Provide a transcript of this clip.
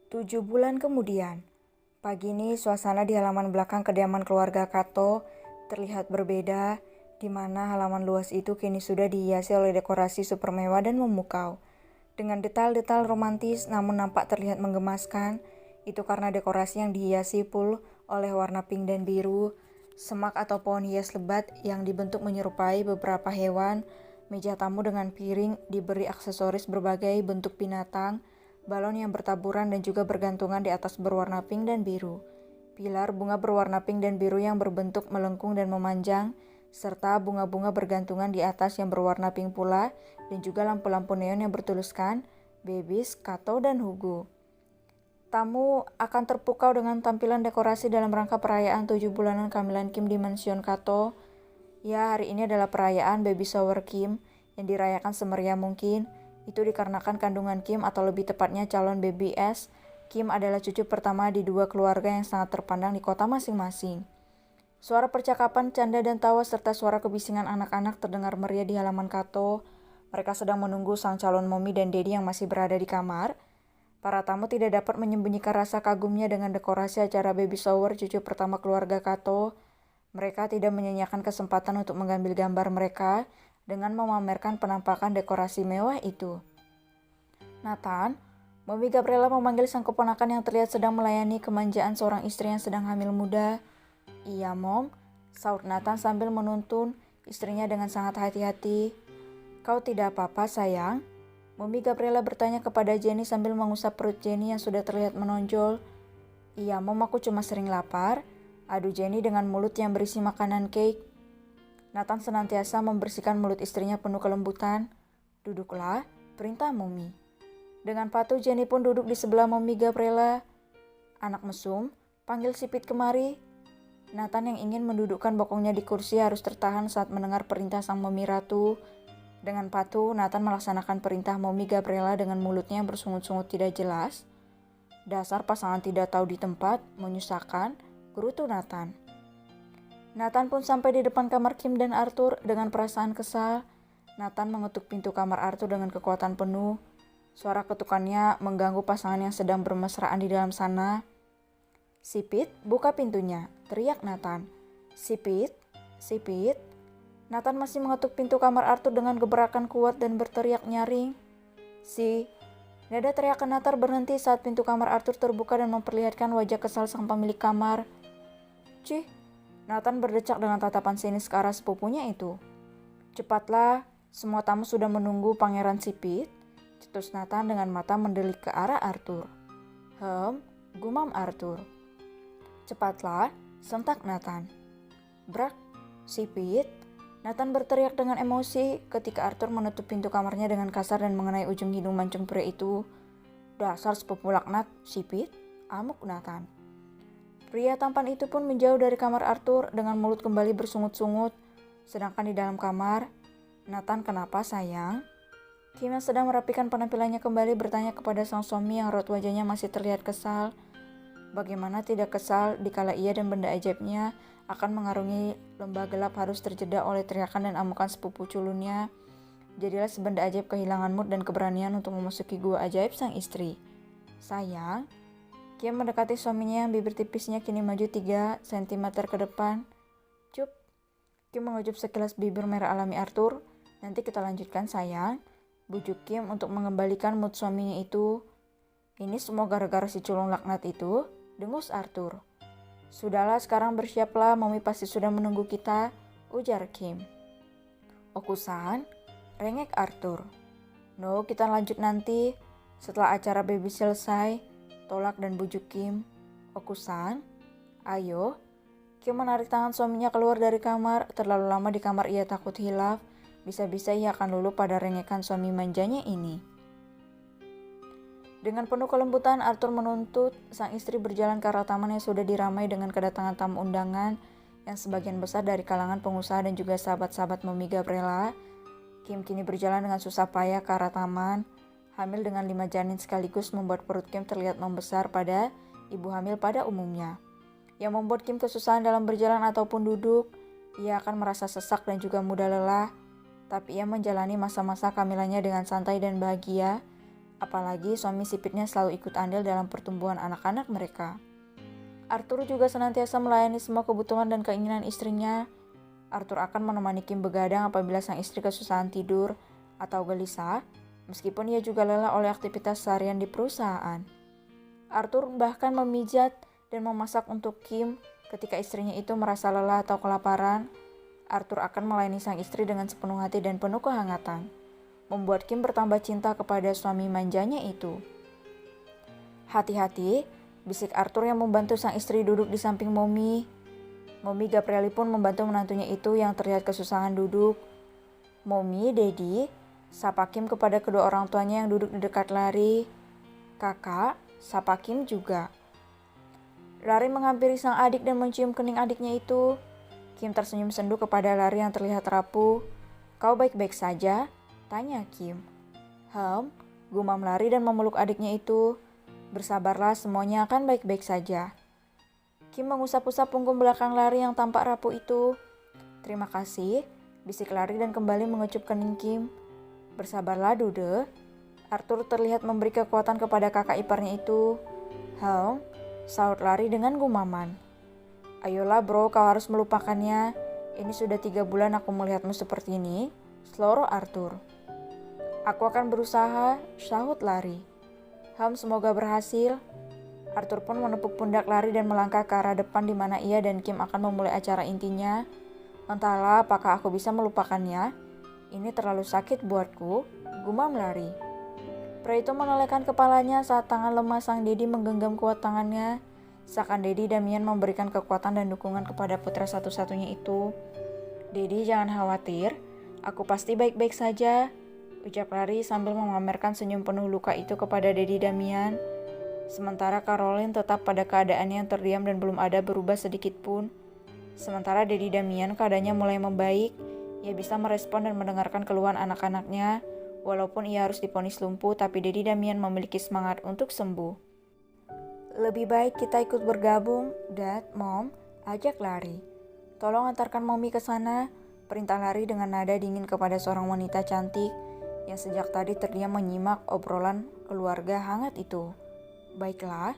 Tujuh bulan kemudian, pagi ini suasana di halaman belakang kediaman keluarga Kato terlihat berbeda, di mana halaman luas itu kini sudah dihiasi oleh dekorasi super mewah dan memukau. Dengan detail-detail romantis namun nampak terlihat menggemaskan, itu karena dekorasi yang dihiasi full oleh warna pink dan biru, semak atau pohon hias lebat yang dibentuk menyerupai beberapa hewan, meja tamu dengan piring diberi aksesoris berbagai bentuk binatang, balon yang bertaburan dan juga bergantungan di atas berwarna pink dan biru. Pilar bunga berwarna pink dan biru yang berbentuk melengkung dan memanjang, serta bunga-bunga bergantungan di atas yang berwarna pink pula, dan juga lampu-lampu neon yang bertuliskan Babies, Kato, dan Hugo. Tamu akan terpukau dengan tampilan dekorasi dalam rangka perayaan 7 bulanan kehamilan Kim di mansion Kato. Ya, hari ini adalah perayaan baby shower Kim yang dirayakan semeriah mungkin. Itu dikarenakan kandungan Kim, atau lebih tepatnya calon baby S. Kim adalah cucu pertama di dua keluarga yang sangat terpandang di kota masing-masing. Suara percakapan, canda dan tawa serta suara kebisingan anak-anak terdengar meriah di halaman Kato. Mereka sedang menunggu sang calon mommy dan daddy yang masih berada di kamar. Para tamu tidak dapat menyembunyikan rasa kagumnya dengan dekorasi acara baby shower cucu pertama keluarga Kato. Mereka tidak menyanyiakan kesempatan untuk mengambil gambar mereka dengan memamerkan penampakan dekorasi mewah itu. Nathan, Mommy Gabriela memanggil sang keponakan yang terlihat sedang melayani kemanjaan seorang istri yang sedang hamil muda. Iya, Mom, sahut Nathan sambil menuntun istrinya dengan sangat hati-hati. Kau tidak apa-apa, sayang? Mommy Gabriela bertanya kepada Jenny sambil mengusap perut Jenny yang sudah terlihat menonjol. Iya, Mom, aku cuma sering lapar. Adu Jenny dengan mulut yang berisi makanan cake. Nathan senantiasa membersihkan mulut istrinya penuh kelembutan. Duduklah, perintah Mommy. Dengan patuh Jenny pun duduk di sebelah Mommy Gabriela. Anak mesum, panggil si Pete kemari. Nathan yang ingin mendudukkan bokongnya di kursi harus tertahan saat mendengar perintah sang Mommy Ratu. Dengan patuh, Nathan melaksanakan perintah Mommy Gabriela dengan mulutnya yang bersungut-sungut tidak jelas. Dasar pasangan tidak tahu di tempat, menyusahkan, gerutu Nathan. Nathan pun sampai di depan kamar Kim dan Arthur dengan perasaan kesal. Nathan mengetuk pintu kamar Arthur dengan kekuatan penuh. Suara ketukannya mengganggu pasangan yang sedang bermesraan di dalam sana. Si Pete, buka pintunya, teriak Nathan. Si Pete. Nathan masih mengetuk pintu kamar Arthur dengan gebrakan kuat dan berteriak nyaring. Nada teriakan Nathan berhenti saat pintu kamar Arthur terbuka dan memperlihatkan wajah kesal sang pemilik kamar. Cih, Nathan berdecak dengan tatapan sinis ke arah sepupunya itu. Cepatlah, semua tamu sudah menunggu Pangeran si Pete, cetus Nathan dengan mata mendelik ke arah Arthur. Gumam Arthur. Cepatlah, sentak Nathan. Brak, si Pete. Nathan berteriak dengan emosi ketika Arthur menutup pintu kamarnya dengan kasar dan mengenai ujung hidung mancung pria itu. Dasar sepupu laknat, si Pete, amuk Nathan. Pria tampan itu pun menjauh dari kamar Arthur dengan mulut kembali bersungut-sungut. Sedangkan di dalam kamar, Nathan, kenapa sayang? Kim yang sedang merapikan penampilannya kembali bertanya kepada sang suami yang raut wajahnya masih terlihat kesal. Bagaimana tidak kesal dikala ia dan benda ajaibnya akan mengarungi lembah gelap harus terjeda oleh teriakan dan amukan sepupu culunnya. Jadilah sebenda ajaib kehilangan mood dan keberanian untuk memasuki gua ajaib sang istri. Sayang, Kim mendekati suaminya yang bibir tipisnya kini maju 3 cm ke depan. Cup. Kim mengucup sekilas bibir merah alami Arthur. Nanti kita lanjutkan sayang. Bujuk Kim untuk mengembalikan mood suaminya itu. Ini semua gara-gara si culung laknat itu, dengus Arthur. Sudahlah, sekarang bersiaplah, Mommy pasti sudah menunggu kita, ujar Kim. Okusan, rengek Arthur. No, kita lanjut nanti, setelah acara baby selesai, tolak dan bujuk Kim. Okusan, ayo. Kim menarik tangan suaminya keluar dari kamar. Terlalu lama di kamar ia takut hilaf. Bisa-bisa ia akan luluh pada rengekan suami manjanya ini. Dengan penuh kelembutan, Arthur menuntut sang istri berjalan ke arah taman yang sudah diramai dengan kedatangan tamu undangan yang sebagian besar dari kalangan pengusaha dan juga sahabat-sahabat Mommy Gabriela, Kim kini berjalan dengan susah payah ke arah taman. Hamil dengan 5 janin sekaligus membuat perut Kim terlihat membesar pada ibu hamil pada umumnya, yang membuat Kim kesusahan dalam berjalan ataupun duduk. Ia akan merasa sesak dan juga mudah lelah, tapi ia menjalani masa-masa kehamilannya dengan santai dan bahagia, apalagi suami sipitnya selalu ikut andil dalam pertumbuhan anak-anak mereka. Arthur juga senantiasa melayani semua kebutuhan dan keinginan istrinya. Arthur akan menemani Kim begadang apabila sang istri kesusahan tidur atau gelisah, meskipun ia juga lelah oleh aktivitas seharian di perusahaan. Arthur bahkan memijat dan memasak untuk Kim ketika istrinya itu merasa lelah atau kelaparan. Arthur akan melayani sang istri dengan sepenuh hati dan penuh kehangatan, membuat Kim bertambah cinta kepada suami manjanya itu. "Hati-hati," bisik Arthur yang membantu sang istri duduk di samping Mommy. Mommy Gabrieli pun membantu menantunya itu yang terlihat kesusahan duduk. "Mommy, Daddy," sapa Kim kepada kedua orang tuanya yang duduk di dekat Larry. "Kakak," sapa Kim juga. Larry menghampiri sang adik dan mencium kening adiknya itu. Kim tersenyum sendu kepada Larry yang terlihat rapuh. "Kau baik-baik saja?" tanya Kim. Gumam Larry dan memeluk adiknya itu. "Bersabarlah, semuanya akan baik-baik saja." Kim mengusap-usap punggung belakang Larry yang tampak rapuh itu. "Terima kasih," bisik Larry dan kembali mengecup kening Kim. "Bersabarlah, Dude." Arthur terlihat memberi kekuatan kepada kakak iparnya itu. Sahut Larry dengan gumaman. "Ayolah bro, kau harus melupakannya. Ini sudah 3 bulan aku melihatmu seperti ini," seloroh Arthur. "Aku akan berusaha," sahut Larry. Semoga berhasil." Arthur pun menepuk pundak Larry dan melangkah ke arah depan di mana ia dan Kim akan memulai acara intinya. "Entahlah apakah aku bisa melupakannya. Ini terlalu sakit buatku," gumam Larry. Pria itu menolehkan kepalanya saat tangan lemah sang Daddy menggenggam kuat tangannya. Seakan Daddy Damian memberikan kekuatan dan dukungan kepada putra satu-satunya itu. "Daddy, jangan khawatir. Aku pasti baik-baik saja," ucap Larry sambil memamerkan senyum penuh luka itu kepada Daddy Damian. Sementara Caroline tetap pada keadaannya yang terdiam dan belum ada berubah sedikit pun. Sementara Daddy Damian keadaannya mulai membaik. Ia bisa merespon dan mendengarkan keluhan anak-anaknya. Walaupun ia harus divonis lumpuh, tapi Daddy Damian memiliki semangat untuk sembuh. "Lebih baik kita ikut bergabung, Dad, Mom," ajak Larry. "Tolong antarkan Mommy ke sana," perintah Larry dengan nada dingin kepada seorang wanita cantik yang sejak tadi terdiam menyimak obrolan keluarga hangat itu. "Baiklah."